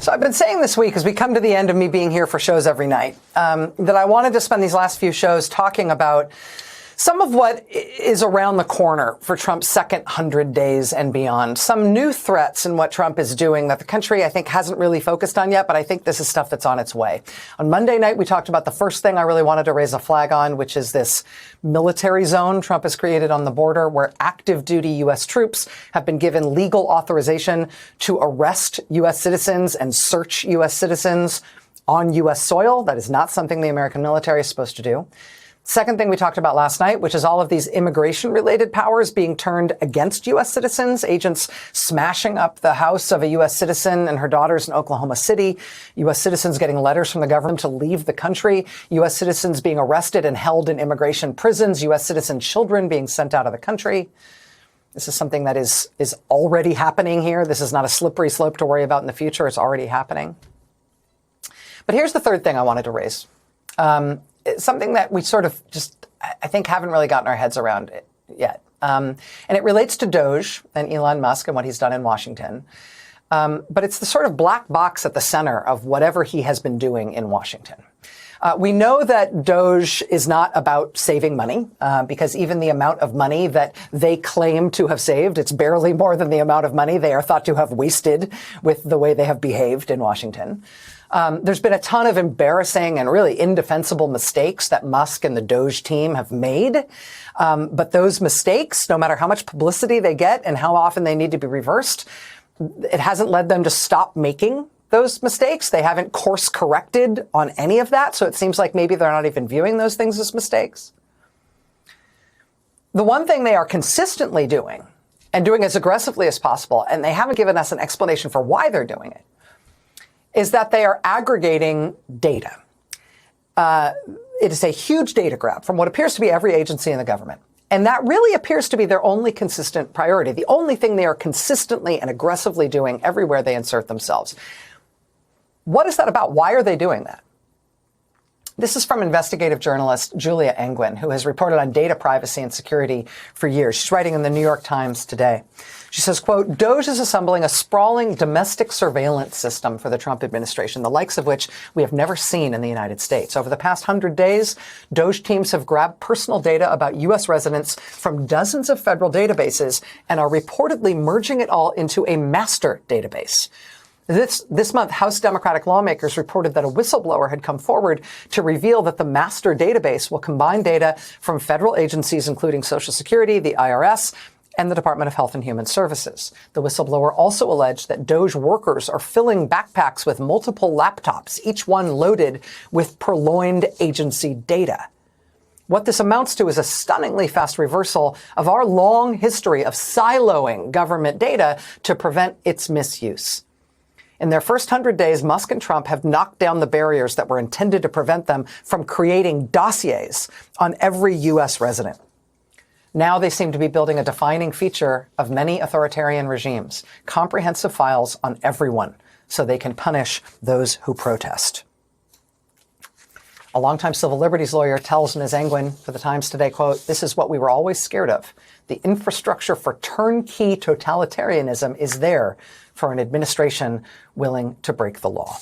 So I've been saying this week, as we come to the end of me being here for shows every night, that I wanted to spend these last few shows talking about some of what is around the corner for Trump's second 100 days and beyond. Some new threats in what Trump is doing that the country, I think, hasn't really focused on yet, but I think this is stuff that's on its way. On Monday night, we talked about the first thing I really wanted to raise a flag on, which is this military zone Trump has created on the border where active duty U.S. troops have been given legal authorization to arrest U.S. citizens and search U.S. citizens on U.S. soil. That is not something the American military is supposed to do. Second thing we talked about last night, which is all of these immigration-related powers being turned against U.S. citizens, agents smashing up the house of a U.S. citizen and her daughters in Oklahoma City, U.S. citizens getting letters from the government to leave the country, U.S. citizens being arrested and held in immigration prisons, U.S. citizen children being sent out of the country. This is something that is already happening here. This is not a slippery slope to worry about in the future. It's already happening. But here's the third thing I wanted to raise. It's something that we sort of just, I think, haven't really gotten our heads around it yet. And it relates to DOGE and Elon Musk and what he's done in Washington. But it's the sort of black box at the center of whatever he has been doing in Washington. We know that DOGE is not about saving money, because even the amount of money that they claim to have saved, it's barely more than the amount of money they are thought to have wasted with the way they have behaved in Washington. There's been a ton of embarrassing and really indefensible mistakes that Musk and the DOGE team have made. But those mistakes, no matter how much publicity they get and how often they need to be reversed, it hasn't led them to stop making those mistakes. They haven't course corrected on any of that. So it seems like maybe they're not even viewing those things as mistakes. The one thing they are consistently doing, and doing as aggressively as possible, and they haven't given us an explanation for why they're doing it, is that they are aggregating data. It is a huge data grab from what appears to be every agency in the government. And that really appears to be their only consistent priority, the only thing they are consistently and aggressively doing everywhere they insert themselves. What is that about? Why are they doing that? This is from investigative journalist Julia Engwin, who has reported on data privacy and security for years. She's writing in the New York Times today. She says, quote, DOGE is assembling a sprawling domestic surveillance system for the Trump administration, the likes of which we have never seen in the United States. Over the past 100 days, DOGE teams have grabbed personal data about U.S. residents from dozens of federal databases and are reportedly merging it all into a master database. This month, House Democratic lawmakers reported that a whistleblower had come forward to reveal that the master database will combine data from federal agencies, including Social Security, the IRS, and the Department of Health and Human Services. The whistleblower also alleged that DOGE workers are filling backpacks with multiple laptops, each one loaded with purloined agency data. What this amounts to is a stunningly fast reversal of our long history of siloing government data to prevent its misuse. In their first 100 days, Musk and Trump have knocked down the barriers that were intended to prevent them from creating dossiers on every U.S. resident. Now they seem to be building a defining feature of many authoritarian regimes, comprehensive files on everyone, so they can punish those who protest. A longtime civil liberties lawyer tells Ms. Engwin for the Times today, quote, this is what we were always scared of. The infrastructure for turnkey totalitarianism is there for an administration willing to break the law.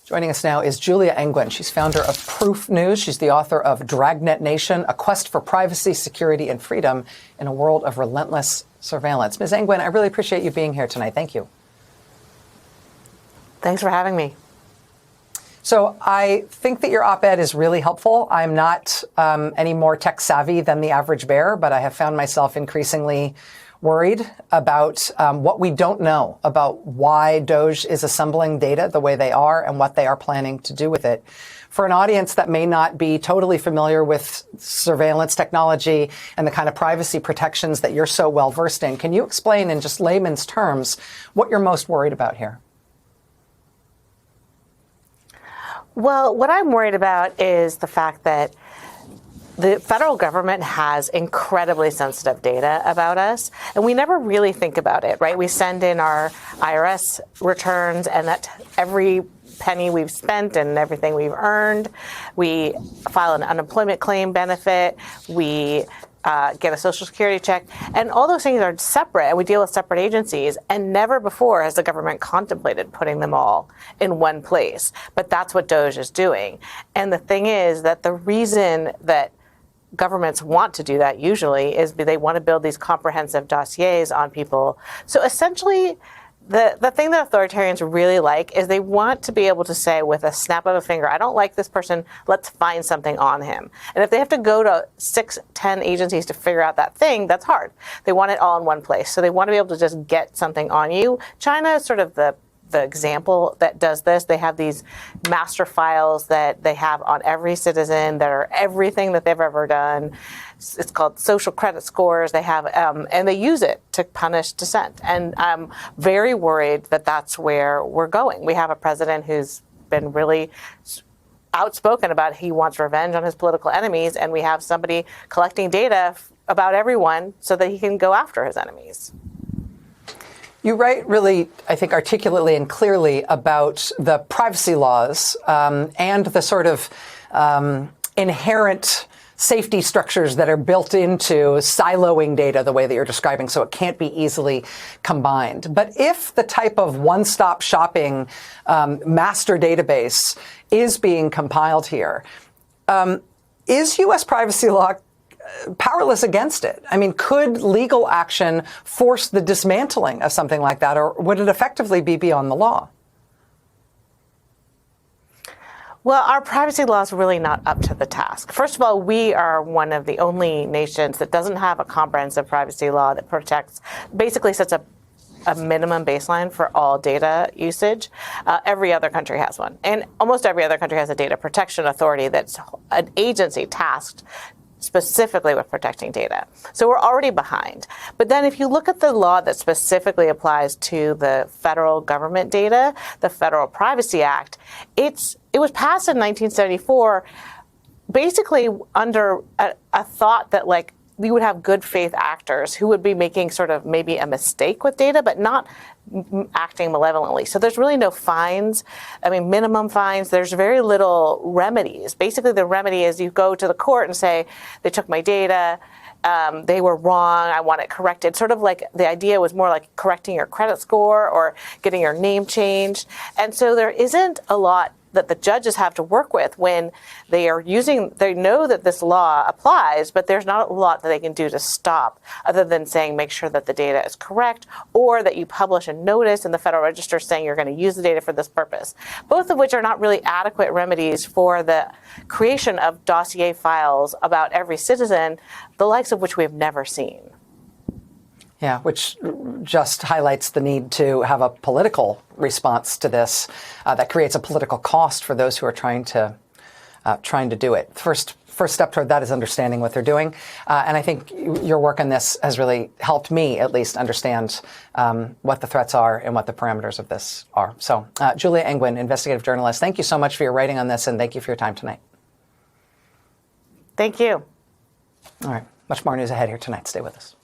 Joining us now is Julia Engwin. She's founder of Proof News. She's the author of Dragnet Nation, A Quest for Privacy, Security, and Freedom in a World of Relentless Surveillance. Ms. Engwin, I really appreciate you being here tonight. Thank you. Thanks for having me. So I think that your op-ed is really helpful. I'm not any more tech savvy than the average bear, but I have found myself increasingly worried about what we don't know about why DOGE is assembling data the way they are and what they are planning to do with it. For an audience that may not be totally familiar with surveillance technology and the kind of privacy protections that you're so well versed in, can you explain in just layman's terms what you're most worried about here? Well, what I'm worried about is the fact that the federal government has incredibly sensitive data about us, and we never really think about it, right? We send in our IRS returns, and that every penny we've spent and everything we've earned, we file an unemployment claim benefit, we get a social security check. And all those things are separate, and we deal with separate agencies. And never before has the government contemplated putting them all in one place. But that's what DOGE is doing. And the thing is that the reason that governments want to do that usually is they want to build these comprehensive dossiers on people. So essentially, the thing that authoritarians really like is they want to be able to say with a snap of a finger, I don't like this person, let's find something on him. And if they have to go to 6, 10 agencies to figure out that thing, that's hard. They want it all in one place. So they want to be able to just get something on you. China is sort of the example that does this. They have these master files that they have on every citizen that are everything that they've ever done. It's called social credit scores. They have, and they use it to punish dissent. And I'm very worried that that's where we're going. We have a president who's been really outspoken about he wants revenge on his political enemies, and we have somebody collecting data about everyone so that he can go after his enemies. You write really, I think, articulately and clearly about the privacy laws and the sort of inherent safety structures that are built into siloing data the way that you're describing, so it can't be easily combined. But if the type of one-stop shopping master database is being compiled here, is U.S. privacy law powerless against it? I mean, could legal action force the dismantling of something like that, or would it effectively be beyond the law? Well, our privacy law is really not up to the task. First of all, we are one of the only nations that doesn't have a comprehensive privacy law that protects, basically sets up a minimum baseline for all data usage. Every other country has one. And almost every other country has a data protection authority that's an agency tasked specifically with protecting data. So we're already behind. But then if you look at the law that specifically applies to the federal government data, the Federal Privacy Act, it was passed in 1974 basically under a thought that, like, we would have good faith actors who would be making sort of maybe a mistake with data, but not acting malevolently. So there's really no fines. I mean, minimum fines. There's very little remedies. Basically, the remedy is you go to the court and say, they took my data, they were wrong, I want it corrected. Sort of like the idea was more like correcting your credit score or getting your name changed. And so there isn't a lot that the judges have to work with when they know that this law applies, but there's not a lot that they can do to stop other than saying make sure that the data is correct, or that you publish a notice in the Federal Register saying you're going to use the data for this purpose, both of which are not really adequate remedies for the creation of dossier files about every citizen, the likes of which we have never seen. Yeah, which just highlights the need to have a political response to this that creates a political cost for those who are trying to do it. First step toward that is understanding what they're doing. And I think your work on this has really helped me at least understand what the threats are and what the parameters of this are. So Julia Engwin, investigative journalist, thank you so much for your writing on this, and thank you for your time tonight. Thank you. All right. Much more news ahead here tonight. Stay with us.